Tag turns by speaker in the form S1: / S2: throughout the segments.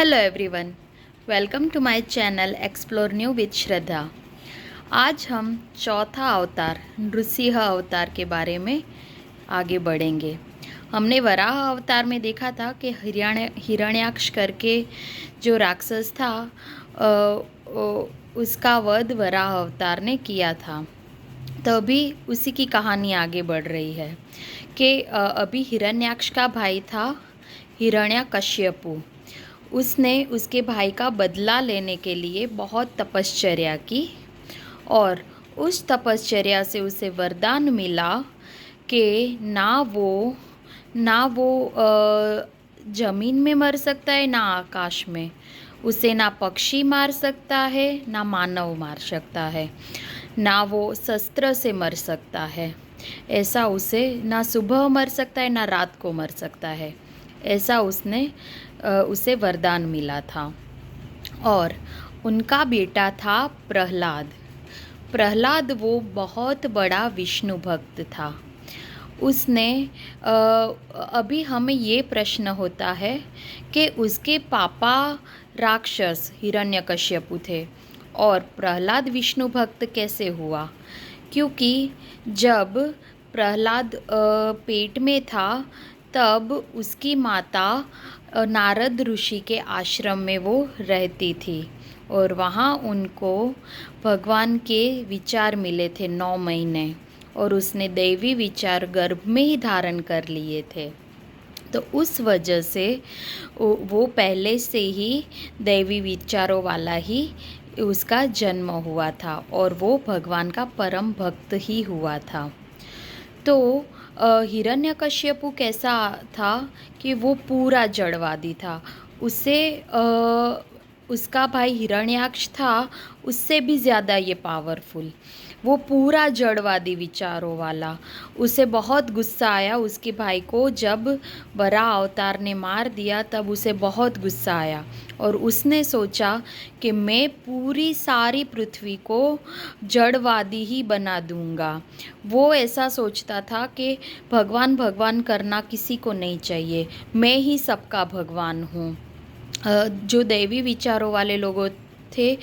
S1: Hello everyone, welcome to my channel explore new with Shraddha. आज हम चौथा अवतार नृसिंह अवतार के बारे में आगे बढ़ेंगे। हमने वराह अवतार में देखा था कि हिरण्याक्ष करके जो राक्षस था उसका वध वराह अवतार ने किया था। तो अभी उसी की कहानी आगे बढ़ रही है कि अभी हिरण्याक्ष का भाई था हिरण्यकश्यपु। उसने उसके भाई का बदला लेने के लिए बहुत तपश्चर्या की और उस तपश्चर्या से उसे वरदान मिला कि ना वो ज़मीन में मर सकता है ना आकाश में। उसे ना पक्षी मार सकता है ना मानव मार सकता है, ना वो शस्त्र से मर सकता है। ऐसा उसे ना सुबह मर सकता है ना रात को मर सकता है। ऐसा उसे वरदान मिला था। और उनका बेटा था प्रहलाद। प्रहलाद वो बहुत बड़ा विष्णु भक्त था। उसने अभी हमें ये प्रश्न होता है कि उसके पापा राक्षस हिरण्यकश्यपु थे और प्रहलाद विष्णु भक्त कैसे हुआ? क्योंकि जब प्रहलाद पेट में था तब उसकी माता नारद ऋषि के आश्रम में वो रहती थी और वहाँ उनको भगवान के विचार मिले थे 9 महीने और उसने दैवी विचार गर्भ में ही धारण कर लिए थे। तो उस वजह से वो पहले से ही दैवी विचारों वाला ही उसका जन्म हुआ था और वो भगवान का परम भक्त ही हुआ था। तो हिरण्यकश्यपु कैसा था कि वो पूरा जड़वादी था। उसका भाई हिरण्याक्ष था, उससे भी ज़्यादा ये पावरफुल। वो पूरा जड़वादी विचारों वाला। उसे बहुत गुस्सा आया उसके भाई को जब वराह अवतार ने मार दिया, तब उसे बहुत गुस्सा आया और उसने सोचा कि मैं पूरी सारी पृथ्वी को जड़वादी ही बना दूंगा। वो ऐसा सोचता था कि भगवान भगवान करना किसी को नहीं चाहिए, मैं ही सबका भगवान हूँ। जो दैवी विचारों वाले लोग थे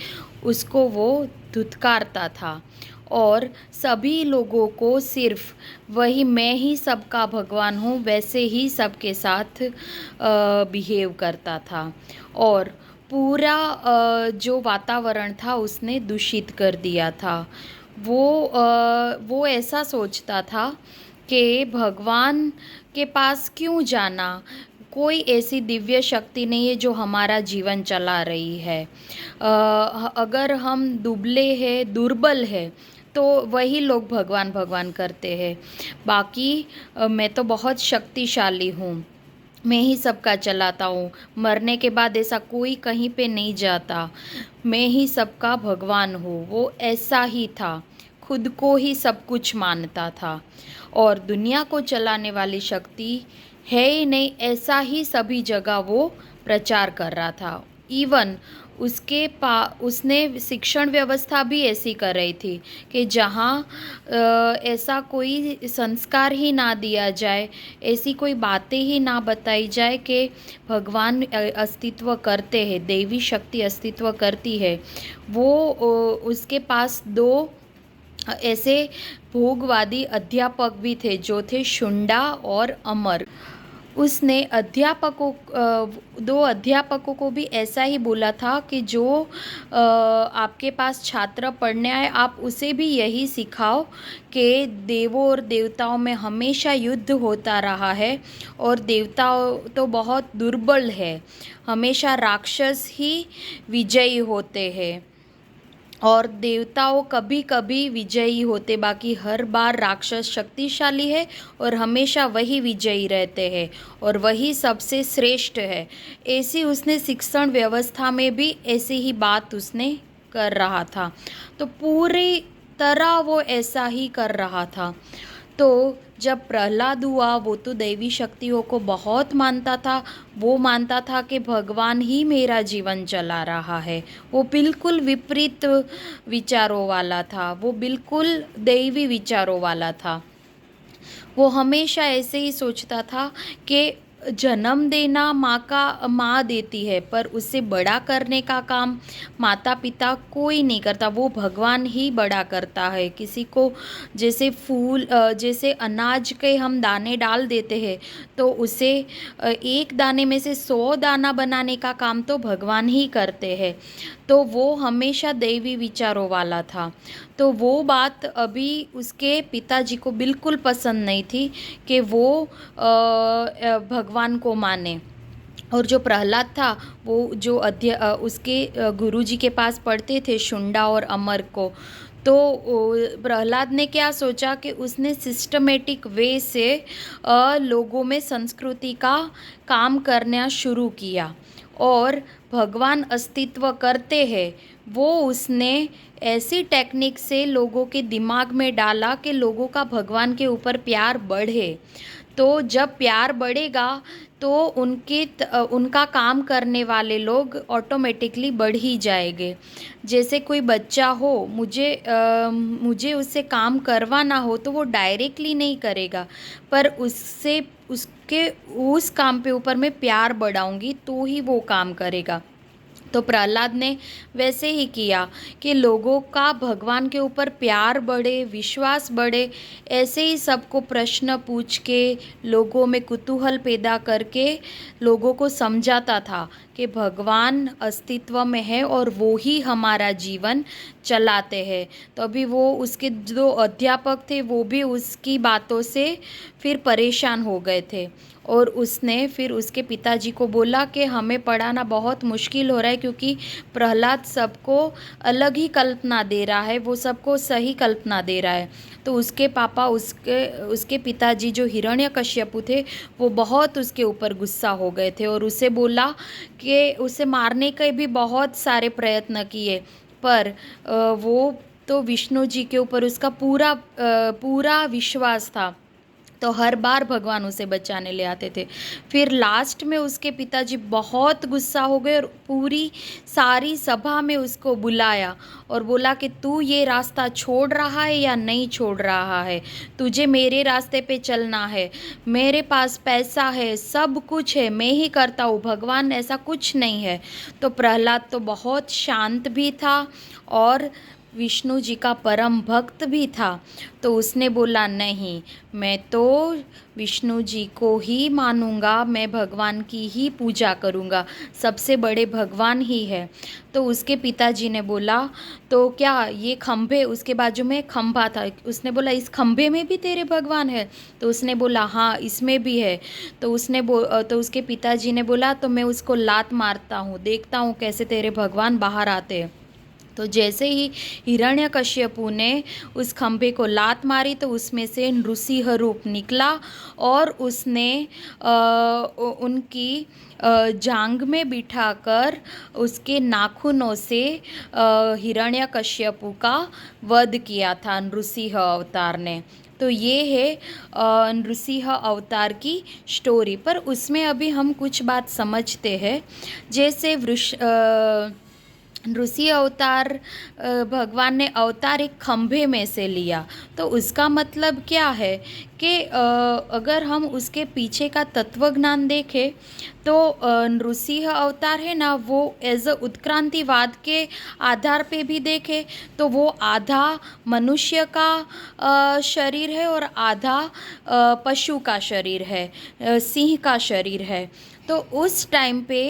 S1: उसको वो धुतकारता था और सभी लोगों को सिर्फ वही मैं ही सबका भगवान हूँ वैसे ही सबके साथ बिहेव करता था और पूरा जो वातावरण था उसने दूषित कर दिया था। वो ऐसा सोचता था कि भगवान के पास क्यों जाना, कोई ऐसी दिव्य शक्ति नहीं है जो हमारा जीवन चला रही है। अगर हम दुबले हैं, दुर्बल है तो वही लोग भगवान भगवान करते हैं। बाकी मैं तो बहुत शक्तिशाली हूँ, मैं ही सबका चलाता हूँ, मरने के बाद ऐसा कोई कहीं पे नहीं जाता, मैं ही सबका भगवान हूँ। वो ऐसा ही था, खुद को ही सब कुछ मानता था और दुनिया को चलाने वाली शक्ति है ही नहीं, ऐसा ही सभी जगह वो प्रचार कर रहा था। इवन उसने शिक्षण व्यवस्था भी ऐसी कर रही थी कि जहाँ ऐसा कोई संस्कार ही ना दिया जाए, ऐसी कोई बातें ही ना बताई जाए कि भगवान अस्तित्व करते हैं, देवी शक्ति अस्तित्व करती है। वो उसके पास 2 ऐसे भोगवादी अध्यापक भी थे जो थे शुंडा और अमर। उसने 2 अध्यापकों को भी ऐसा ही बोला था कि जो आपके पास छात्र पढ़ने आए आप उसे भी यही सिखाओ कि देवों और देवताओं में हमेशा युद्ध होता रहा है और देवताओं तो बहुत दुर्बल है, हमेशा राक्षस ही विजयी होते हैं और देवताओं कभी कभी विजयी होते, बाकी हर बार राक्षस शक्तिशाली है और हमेशा वही विजयी रहते हैं और वही सबसे श्रेष्ठ है। ऐसी उसने शिक्षण व्यवस्था में भी ऐसी ही बात उसने कर रहा था। तो पूरी तरह वो ऐसा ही कर रहा था। तो जब प्रहलाद हुआ वो तो दैवी शक्तियों को बहुत मानता था। वो मानता था कि भगवान ही मेरा जीवन चला रहा है। वो बिल्कुल विपरीत विचारों वाला था, वो बिल्कुल दैवी विचारों वाला था। वो हमेशा ऐसे ही सोचता था कि जन्म देना माँ देती है, पर उसे बड़ा करने का काम माता पिता कोई नहीं करता, वो भगवान ही बड़ा करता है। किसी को जैसे जैसे अनाज के हम दाने डाल देते हैं, तो उसे एक दाने में से 100 दाना बनाने का काम तो भगवान ही करते हैं। तो वो हमेशा दैवी विचारों वाला था। तो वो बात अभी उसके पिताजी को बिल्कुल पसंद नहीं थी कि वो भगवान को माने। और जो प्रहलाद था, वो जो उसके गुरुजी के पास पढ़ते थे, शुंडा और अमर को, तो प्रहलाद ने क्या सोचा कि उसने सिस्टमेटिक वे से लोगों में संस्कृति का काम करना शुरू किया। और भगवान अस्तित्व करते हैं, वो उसने ऐसी टेक्निक से लोगों के दिमाग में डाला कि लोगों का भगवान के ऊपर प्यार बढ़े। तो जब प्यार बढ़ेगा तो उनका काम करने वाले लोग ऑटोमेटिकली बढ़ ही जाएंगे। जैसे कोई बच्चा हो, मुझे उससे काम करवाना हो तो वो डायरेक्टली नहीं करेगा, पर उससे उसके उस काम पे ऊपर मैं प्यार बढ़ाऊंगी तो ही वो काम करेगा। तो प्रहलाद ने वैसे ही किया कि लोगों का भगवान के ऊपर प्यार बढ़े, विश्वास बढ़े, ऐसे ही सबको प्रश्न पूछ के, लोगों में कुतूहल पैदा करके लोगों को समझाता था कि भगवान अस्तित्व में है और वो ही हमारा जीवन चलाते हैं। तो अभी वो उसके जो अध्यापक थे वो भी उसकी बातों से फिर परेशान हो गए थे। और उसने फिर उसके पिताजी को बोला कि हमें पढ़ाना बहुत मुश्किल हो रहा है, क्योंकि प्रहलाद सबको अलग ही कल्पना दे रहा है, वो सबको सही कल्पना दे रहा है। तो उसके पापा, उसके पिताजी जो हिरण्यकश्यपु थे, वो बहुत उसके ऊपर गुस्सा हो गए थे और उसे बोला कि उसे मारने के भी बहुत सारे प्रयत्न किए, पर वो तो विष्णु जी के ऊपर उसका पूरा विश्वास था, तो हर बार भगवान उसे बचाने ले आते थे। फिर लास्ट में उसके पिताजी बहुत गुस्सा हो गए और पूरी सारी सभा में उसको बुलाया और बोला कि तू ये रास्ता छोड़ रहा है या नहीं छोड़ रहा है, तुझे मेरे रास्ते पे चलना है, मेरे पास पैसा है, सब कुछ है, मैं ही करता हूँ, भगवान ऐसा कुछ नहीं है। तो प्रहलाद तो बहुत शांत भी था और विष्णु जी का परम भक्त भी था। तो उसने बोला, नहीं, मैं तो विष्णु जी को ही मानूंगा, मैं भगवान की ही पूजा करूंगा, सबसे बड़े भगवान ही है। तो उसके पिताजी ने बोला, तो क्या ये खंभे, उसके बाजू में खंभा था, उसने बोला इस खंभे में भी तेरे भगवान है? तो उसने बोला हाँ, इसमें भी है। तो तो उसके पिताजी ने बोला, तो मैं उसको लात मारता हूँ, देखता हूँ कैसे तेरे भगवान बाहर आते हैं। तो जैसे ही हिरण्यकश्यपु ने उस खंभे को लात मारी, तो उसमें से नृसिंह रूप निकला और उसने उनकी जांघ में बिठाकर उसके नाखूनों से हिरण्यकश्यपु का वध किया था नृसिंह अवतार ने। तो ये है नृसिंह अवतार की स्टोरी। पर उसमें अभी हम कुछ बात समझते हैं, जैसे नृसिंह अवतार, भगवान ने अवतार एक खंभे में से लिया, तो उसका मतलब क्या है कि अगर हम उसके पीछे का तत्वज्ञान देखें तो नृसिंह अवतार है ना, वो एज अ उत्क्रांतिवाद के आधार पे भी देखें तो वो आधा मनुष्य का शरीर है और आधा पशु का शरीर है, सिंह का शरीर है। तो उस टाइम पे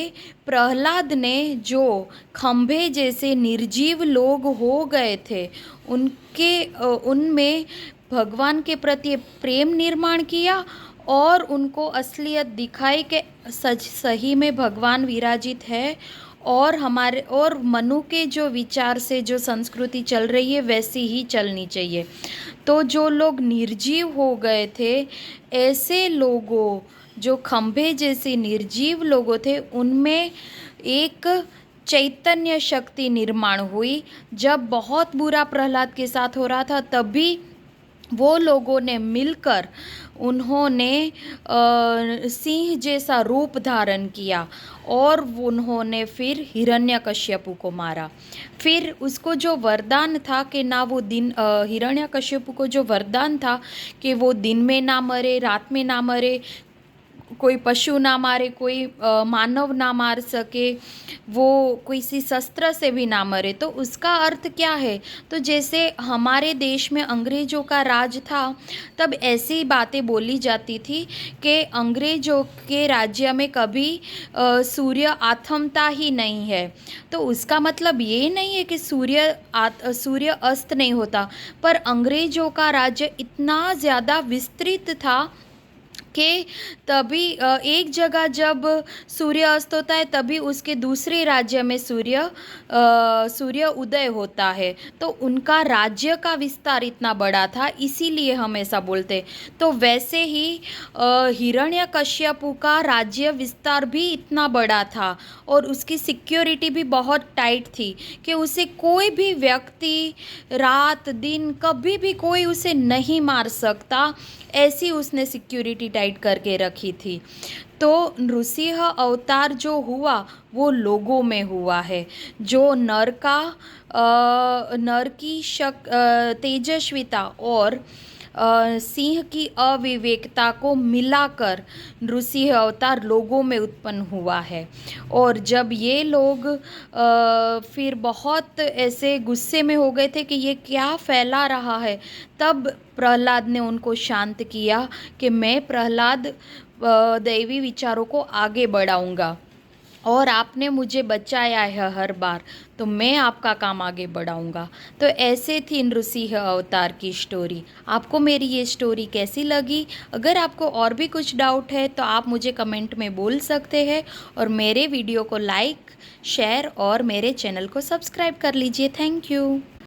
S1: प्रहलाद ने जो खंभे जैसे निर्जीव लोग हो गए थे, उनमें भगवान के प्रति प्रेम निर्माण किया और उनको असलियत दिखाई कि सच सही में भगवान विराजित है, और मनु के जो विचार से जो संस्कृति चल रही है वैसी ही चलनी चाहिए। तो जो लोग निर्जीव हो गए थे, ऐसे लोगों, जो खंभे जैसे निर्जीव लोगों थे, उनमें एक चैतन्य शक्ति निर्माण हुई। जब बहुत बुरा प्रहलाद के साथ हो रहा था, तभी वो लोगों ने मिलकर उन्होंने सिंह जैसा रूप धारण किया और उन्होंने फिर हिरण्यकश्यपु को मारा। फिर उसको जो वरदान था कि ना वो हिरण्यकश्यपु को जो वरदान था कि वो दिन में ना मरे, रात में ना मरे, कोई पशु ना मारे, कोई मानव ना मार सके, वो किसी शस्त्र से भी ना मरे। तो उसका अर्थ क्या है? तो जैसे हमारे देश में अंग्रेज़ों का राज था, तब ऐसी बातें बोली जाती थी कि अंग्रेज़ों के राज्य में कभी सूर्य आथमता ही नहीं है। तो उसका मतलब ये नहीं है कि सूर्य अस्त नहीं होता, पर अंग्रेज़ों का राज्य इतना ज़्यादा विस्तृत था कि तभी एक जगह जब सूर्य अस्त होता है, तभी उसके दूसरे राज्य में सूर्य उदय होता है। तो उनका राज्य का विस्तार इतना बड़ा था, इसीलिए हम ऐसा बोलते। तो वैसे ही हिरण्यकश्यपु का राज्य विस्तार भी इतना बड़ा था और उसकी सिक्योरिटी भी बहुत टाइट थी कि उसे कोई भी व्यक्ति रात दिन कभी भी कोई उसे नहीं मार सकता, ऐसी उसने सिक्योरिटी टाइट करके रखी थी। तो नृसिंह अवतार जो हुआ वो लोगों में हुआ है, जो नर की तेजस्विता और सिंह की अविवेकता को मिलाकर नृसिंह अवतार लोगों में उत्पन्न हुआ है। और जब ये लोग फिर बहुत ऐसे गुस्से में हो गए थे कि ये क्या फैला रहा है, तब प्रहलाद ने उनको शांत किया कि मैं प्रहलाद दैवी विचारों को आगे बढ़ाऊंगा और आपने मुझे बचाया है हर बार, तो मैं आपका काम आगे बढ़ाऊंगा। तो ऐसे थी नृसिंह अवतार की स्टोरी। आपको मेरी ये स्टोरी कैसी लगी? अगर आपको और भी कुछ डाउट है तो आप मुझे कमेंट में बोल सकते हैं, और मेरे वीडियो को लाइक, शेयर और मेरे चैनल को सब्सक्राइब कर लीजिए। Thank you.